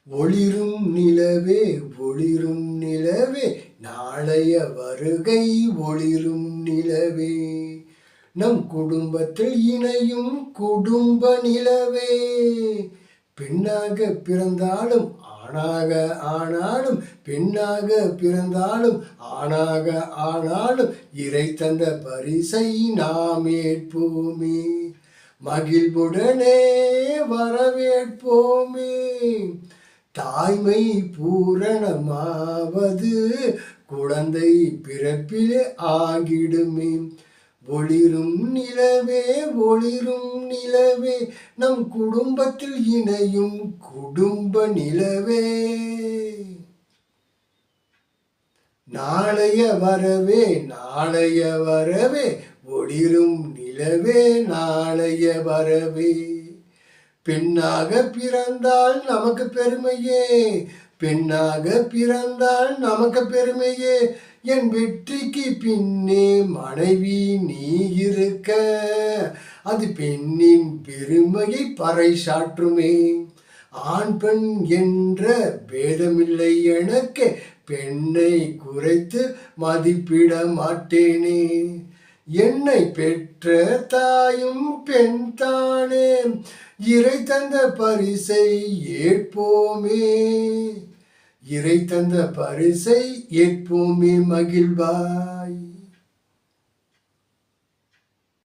ஒளிரும் நிலவே ஒளிரும் நிலவே நாளைய வருகை ஒளிரும் நிலவே நம் குடும்பத்தில் இணையும் குடும்ப நிலவே பெண்ணாக பிறந்தாலும் ஆணாக பெண்ணாக பிறந்தாலும் ஆணாக இறை தந்த பரிசை நாம் ஏற்போமே மகிழ்வுடனே வரவேற்போமே தாய்மை பூரணமாவது குழந்தை பிறப்பிலே ஆகிடுமே ஒளிரும் நிலவே நம் குடும்பத்தில் இணையும் குடும்ப நிலவே நாளைய வரவே ஒளிரும் நிலவே நாளைய வரவே பெண்ணாக பிறந்தால் நமக்கு பெருமையே என் வெற்றிக்கு பின்னே மனைவி நீ இருக்க அது பெண்ணின் பெருமையை பறைசாற்றுமே ஆண் பெண் என்ற பேதமில்லை எனக்கு பெண்ணை குறைத்து மதிப்பிட மாட்டேனே என்னை பெற்ற தாயும் பெண் தானே இறை தந்த பரிசை ஏற்போமே மகிழ்வாய்.